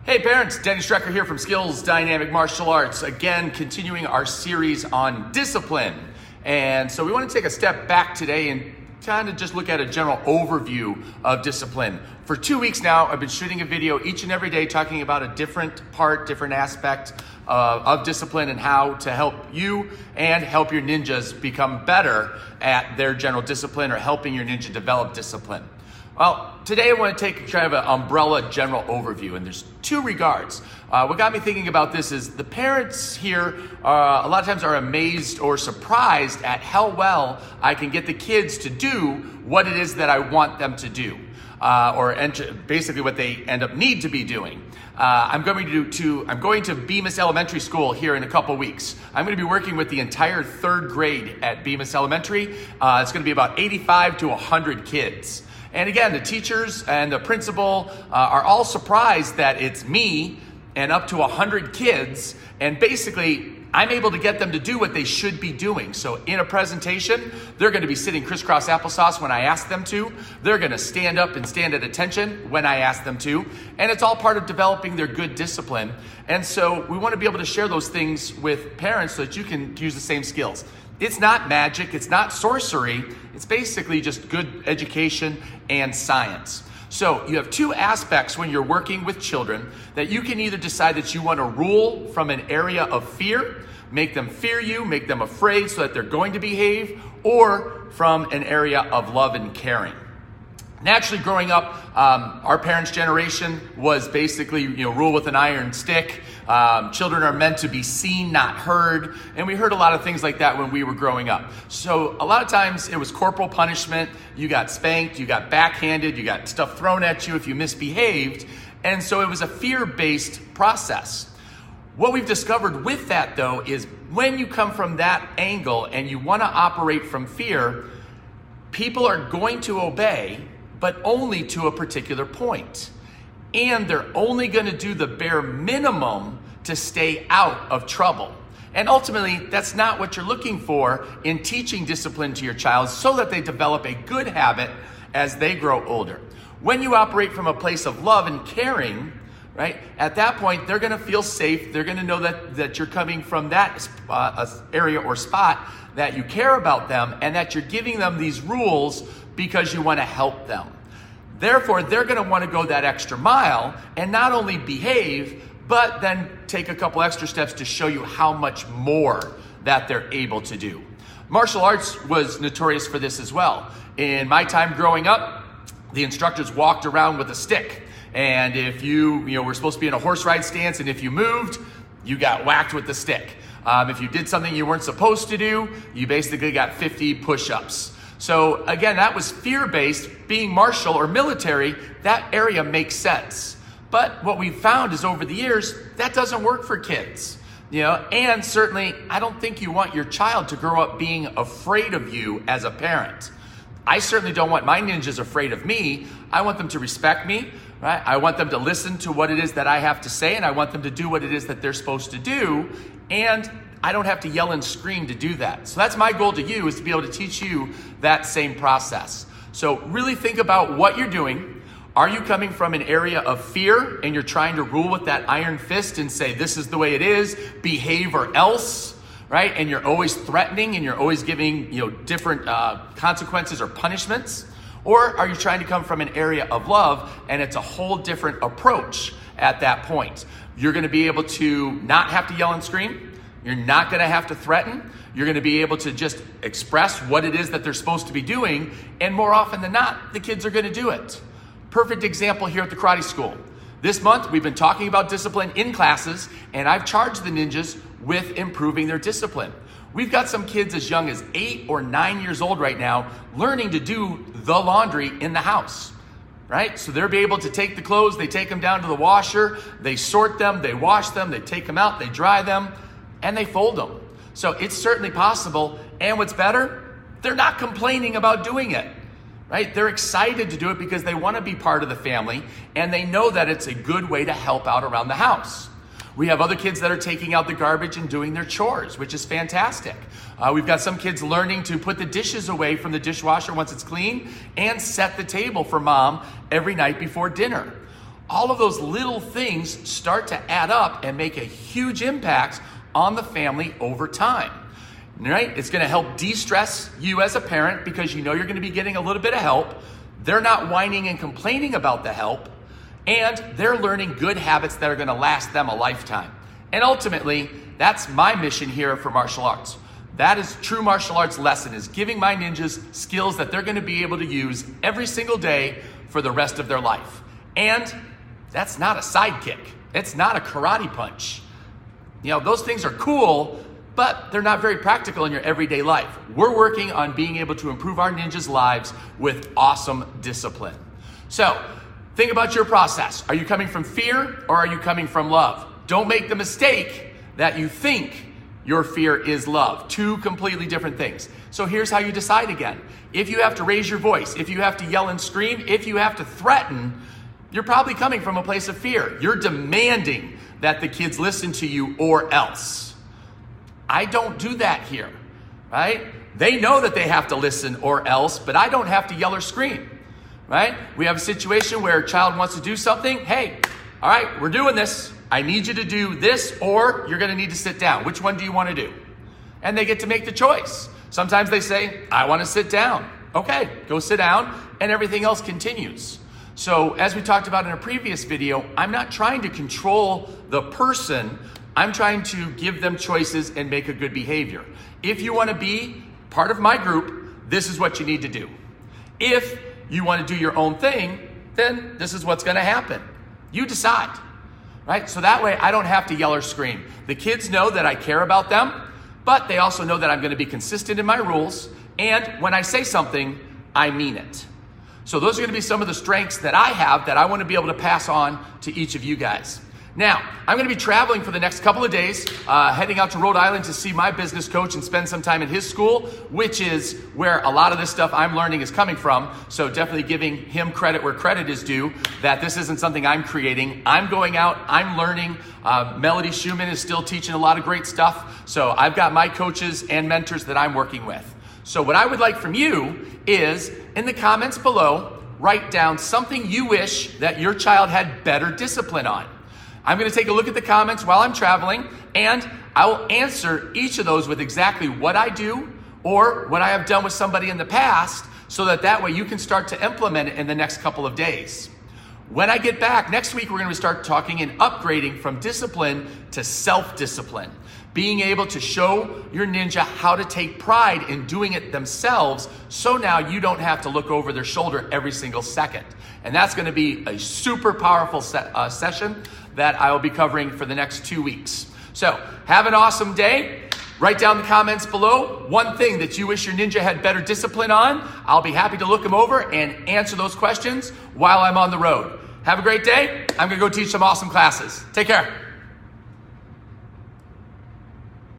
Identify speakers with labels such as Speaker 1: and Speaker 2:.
Speaker 1: Hey parents, Denny Strecker here from Skillz Dynamic Martial Arts. Again, continuing our series on discipline. And so we want to take a step back today and kind of just look at a general overview of discipline. For 2 weeks now, I've been shooting a video each and every day talking about a different part, different aspect of discipline and how to help you and help your ninjas become better at their general discipline or helping your ninja develop discipline. Well, today I want to take kind of an umbrella general overview, and there's two regards. What got me thinking about this is the parents here a lot of times are amazed or surprised at how well I can get the kids to do what it is that I want them to do, or basically what they end up need to be doing. I'm going to Bemis Elementary School here in a couple weeks. I'm going to be working with the entire third grade at Bemis Elementary. It's going to be about 85 to 100 kids. And again, the teachers and the principal are all surprised that it's me and up to 100 kids. And basically, I'm able to get them to do what they should be doing. So in a presentation, they're going to be sitting crisscross applesauce when I ask them to. They're going to stand up and stand at attention when I ask them to. And it's all part of developing their good discipline. And so we want to be able to share those things with parents so that you can use the same skills. It's not magic, it's not sorcery, it's basically just good education and science. So you have two aspects when you're working with children that you can either decide that you want to rule from an area of fear, make them fear you, make them afraid so that they're going to behave, or from an area of love and caring. Naturally, growing up, our parents' generation was basically, rule with an iron stick. Children are meant to be seen, not heard. And we heard a lot of things like that when we were growing up. So a lot of times it was corporal punishment. You got spanked, you got backhanded, you got stuff thrown at you if you misbehaved. And so it was a fear-based process. What we've discovered with that, though, is when you come from that angle and you want to operate from fear, people are going to obey, but only to a particular point. And they're only going to do the bare minimum to stay out of trouble. And ultimately, that's not what you're looking for in teaching discipline to your child so that they develop a good habit as they grow older. When you operate from a place of love and caring, right, at that point, they're going to feel safe. They're going to know that you're coming from that area or spot, that you care about them, and that you're giving them these rules because you want to help them. Therefore, they're going to want to go that extra mile and not only behave, but then take a couple extra steps to show you how much more that they're able to do. Martial arts was notorious for this as well. In my time growing up, the instructors walked around with a stick. And if you were supposed to be in a horse ride stance, and if you moved, you got whacked with the stick. If you did something you weren't supposed to do, you basically got 50 push-ups. So again, that was fear-based. Being martial or military, that area makes sense. But what we've found is over the years, that doesn't work for kids. And certainly, I don't think you want your child to grow up being afraid of you as a parent. I certainly don't want my ninjas afraid of me. I want them to respect me, right? I want them to listen to what it is that I have to say, and I want them to do what it is that they're supposed to do. And I don't have to yell and scream to do that. So that's my goal to you, is to be able to teach you that same process. So really think about what you're doing. Are you coming from an area of fear and you're trying to rule with that iron fist and say, this is the way it is, behave or else, right? And you're always threatening and you're always giving, different consequences or punishments? Or are you trying to come from an area of love and it's a whole different approach at that point? You're going to be able to not have to yell and scream. You're not going to have to threaten. You're going to be able to just express what it is that they're supposed to be doing. And more often than not, the kids are going to do it. Perfect example here at the karate school. This month, we've been talking about discipline in classes, and I've charged the ninjas with improving their discipline. We've got some kids as young as 8 or 9 years old right now learning to do the laundry in the house. Right? So they'll be able to take the clothes, they take them down to the washer, they sort them, they wash them, they take them out, they dry them, and they fold them. So it's certainly possible. And what's better, they're not complaining about doing it, right? They're excited to do it because they want to be part of the family and they know that it's a good way to help out around the house. We have other kids that are taking out the garbage and doing their chores, which is fantastic. We've got some kids learning to put the dishes away from the dishwasher once it's clean and set the table for mom every night before dinner. All of those little things start to add up and make a huge impact on the family over time, right? It's gonna help de-stress you as a parent because you know you're gonna be getting a little bit of help. They're not whining and complaining about the help, and they're learning good habits that are gonna last them a lifetime. And ultimately, that's my mission here for martial arts. That is true martial arts lesson, is giving my ninjas skills that they're gonna be able to use every single day for the rest of their life. And that's not a sidekick. It's not a karate punch. You know, those things are cool, but they're not very practical in your everyday life. We're working on being able to improve our ninjas' lives with awesome discipline. So, think about your process. Are you coming from fear or are you coming from love? Don't make the mistake that you think your fear is love. Two completely different things. So here's how you decide again. If you have to raise your voice, if you have to yell and scream, if you have to threaten, you're probably coming from a place of fear. You're demanding that the kids listen to you or else. I don't do that here, right? They know that they have to listen or else, but I don't have to yell or scream, right? We have a situation where a child wants to do something. Hey, all right, we're doing this. I need you to do this, or you're gonna need to sit down. Which one do you wanna do? And they get to make the choice. Sometimes they say, I wanna sit down. Okay, go sit down, and everything else continues. So as we talked about in a previous video, I'm not trying to control the person. I'm trying to give them choices and make a good behavior. If you wanna be part of my group, this is what you need to do. If you wanna do your own thing, then this is what's gonna happen. You decide, right? So that way I don't have to yell or scream. The kids know that I care about them, but they also know that I'm gonna be consistent in my rules, and when I say something, I mean it. So those are gonna be some of the strengths that I have that I wanna be able to pass on to each of you guys. Now, I'm gonna be traveling for the next couple of days, heading out to Rhode Island to see my business coach and spend some time in his school, which is where a lot of this stuff I'm learning is coming from. So definitely giving him credit where credit is due, that this isn't something I'm creating. I'm going out, I'm learning. Melody Schumann is still teaching a lot of great stuff. So I've got my coaches and mentors that I'm working with. So what I would like from you is, in the comments below, write down something you wish that your child had better discipline on. I'm gonna take a look at the comments while I'm traveling, and I will answer each of those with exactly what I do or what I have done with somebody in the past, so that way you can start to implement it in the next couple of days. When I get back, next week we're gonna start talking and upgrading from discipline to self-discipline. Being able to show your ninja how to take pride in doing it themselves, so now you don't have to look over their shoulder every single second. And that's gonna be a super powerful session that I will be covering for the next 2 weeks. So have an awesome day. Write down the comments below one thing that you wish your ninja had better discipline on. I'll be happy to look them over and answer those questions while I'm on the road. Have a great day. I'm gonna go teach some awesome classes. Take care.